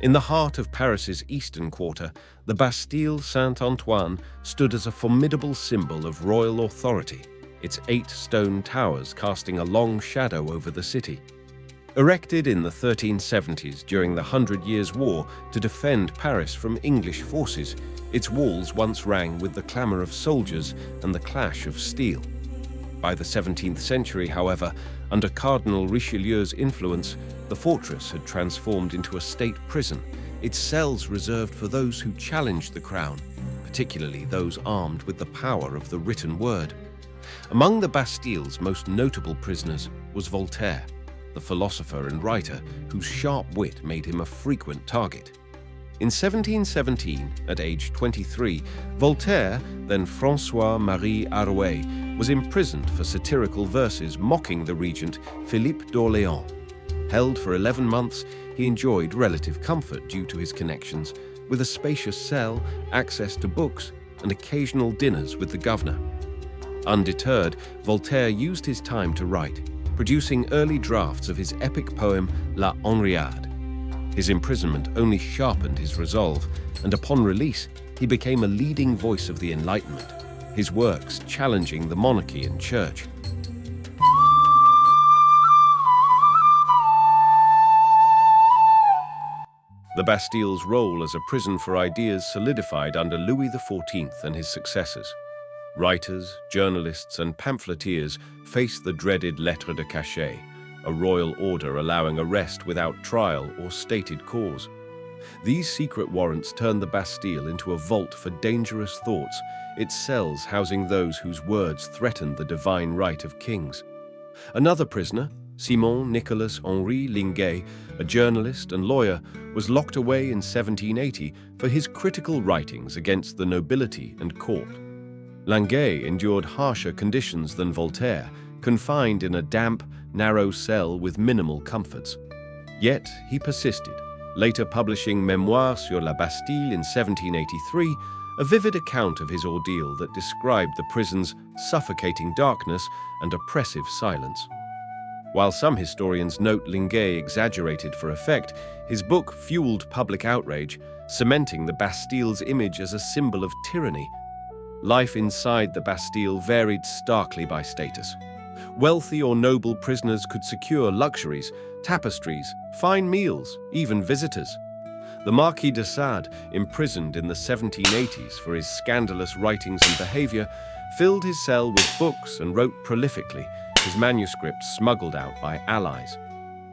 In the heart of Paris's eastern quarter, the Bastille Saint-Antoine stood as a formidable symbol of royal authority, its 8 stone towers casting a long shadow over the city. Erected in the 1370s during the 100 Years' War to defend Paris from English forces, its walls once rang with the clamour of soldiers and the clash of steel. By the 17th century, however, under Cardinal Richelieu's influence, the fortress had transformed into a state prison, its cells reserved for those who challenged the crown, particularly those armed with the power of the written word. Among the Bastille's most notable prisoners was Voltaire, the philosopher and writer whose sharp wit made him a frequent target. In 1717, at age 23, Voltaire, then François-Marie Arouet, was imprisoned for satirical verses mocking the regent Philippe d'Orléans. Held for 11 months, he enjoyed relative comfort due to his connections, with a spacious cell, access to books, and occasional dinners with the governor. Undeterred, Voltaire used his time to write, producing early drafts of his epic poem La Henriade. His imprisonment only sharpened his resolve, and upon release, he became a leading voice of the Enlightenment, his works challenging the monarchy and church. The Bastille's role as a prison for ideas solidified under Louis XIV and his successors. Writers, journalists, and pamphleteers faced the dreaded lettre de cachet, a royal order allowing arrest without trial or stated cause. These secret warrants turned the Bastille into a vault for dangerous thoughts, its cells housing those whose words threatened the divine right of kings. Another prisoner, Simon Nicolas Henri Linguet, a journalist and lawyer, was locked away in 1780 for his critical writings against the nobility and court. Linguet endured harsher conditions than Voltaire, confined in a damp, narrow cell with minimal comforts. Yet he persisted, later publishing Mémoires sur la Bastille in 1783, a vivid account of his ordeal that described the prison's suffocating darkness and oppressive silence. While some historians note Linguet exaggerated for effect, his book fueled public outrage, cementing the Bastille's image as a symbol of tyranny. Life inside the Bastille varied starkly by status. Wealthy or noble prisoners could secure luxuries, tapestries, fine meals, even visitors. The Marquis de Sade, imprisoned in the 1780s for his scandalous writings and behavior, filled his cell with books and wrote prolifically, his manuscripts smuggled out by allies.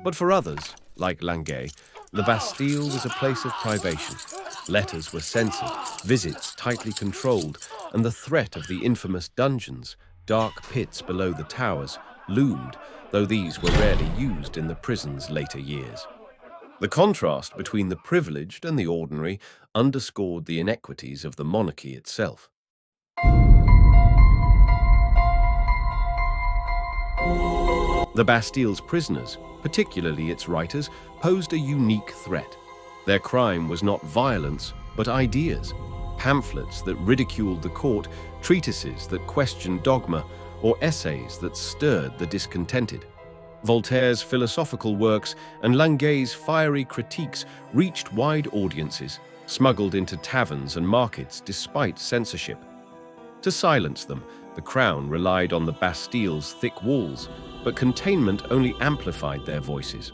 But for others, like Linguet, the Bastille was a place of privation. Letters were censored, visits tightly controlled, and the threat of the infamous dungeons, dark pits below the towers, loomed, though these were rarely used in the prison's later years. The contrast between the privileged and the ordinary underscored the inequities of the monarchy itself. The Bastille's prisoners, particularly its writers, posed a unique threat. Their crime was not violence, but ideas. Pamphlets that ridiculed the court, treatises that questioned dogma, or essays that stirred the discontented. Voltaire's philosophical works and Linguet's fiery critiques reached wide audiences, smuggled into taverns and markets despite censorship. To silence them, the crown relied on the Bastille's thick walls, but containment only amplified their voices.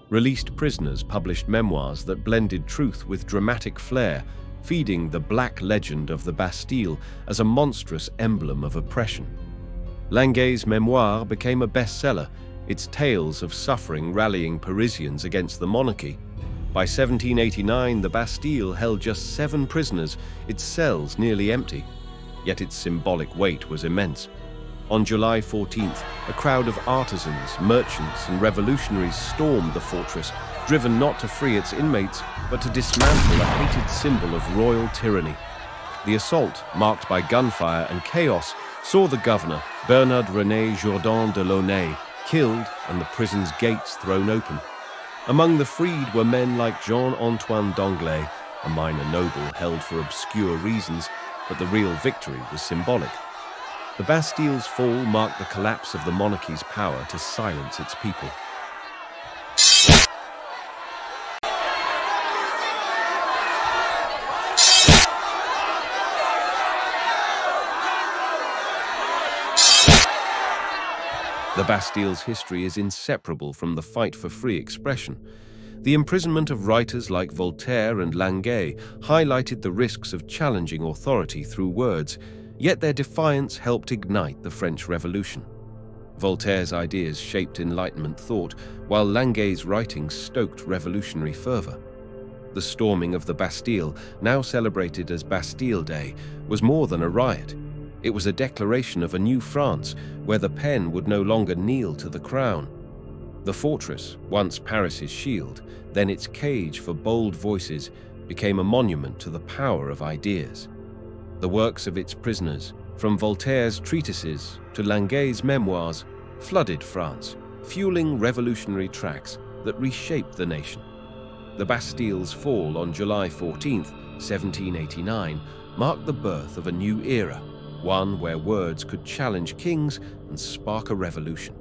Released prisoners published memoirs that blended truth with dramatic flair, feeding the black legend of the Bastille as a monstrous emblem of oppression. Linguet's memoir became a bestseller, its tales of suffering rallying Parisians against the monarchy. By 1789, the Bastille held just 7 prisoners, its cells nearly empty. Yet its symbolic weight was immense. On July 14th, a crowd of artisans, merchants, and revolutionaries stormed the fortress, driven not to free its inmates, but to dismantle a hated symbol of royal tyranny. The assault, marked by gunfire and chaos, saw the governor, Bernard-René Jourdan de Launay, killed and the prison's gates thrown open. Among the freed were men like Jean-Antoine d'Anglès, a minor noble held for obscure reasons, but the real victory was symbolic. The Bastille's fall marked the collapse of the monarchy's power to silence its people. The Bastille's history is inseparable from the fight for free expression. The imprisonment of writers like Voltaire and Languet highlighted the risks of challenging authority through words, yet their defiance helped ignite the French Revolution. Voltaire's ideas shaped Enlightenment thought, while Languet's writings stoked revolutionary fervor. The storming of the Bastille, now celebrated as Bastille Day, was more than a riot. It was a declaration of a new France, where the pen would no longer kneel to the crown. The fortress, once Paris's shield, then its cage for bold voices, became a monument to the power of ideas. The works of its prisoners, from Voltaire's treatises to Languet's memoirs, flooded France, fueling revolutionary tracks that reshaped the nation. The Bastille's fall on July 14, 1789, marked the birth of a new era, one where words could challenge kings and spark a revolution.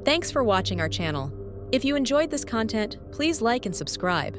Thanks for watching our channel. If you enjoyed this content, please like and subscribe.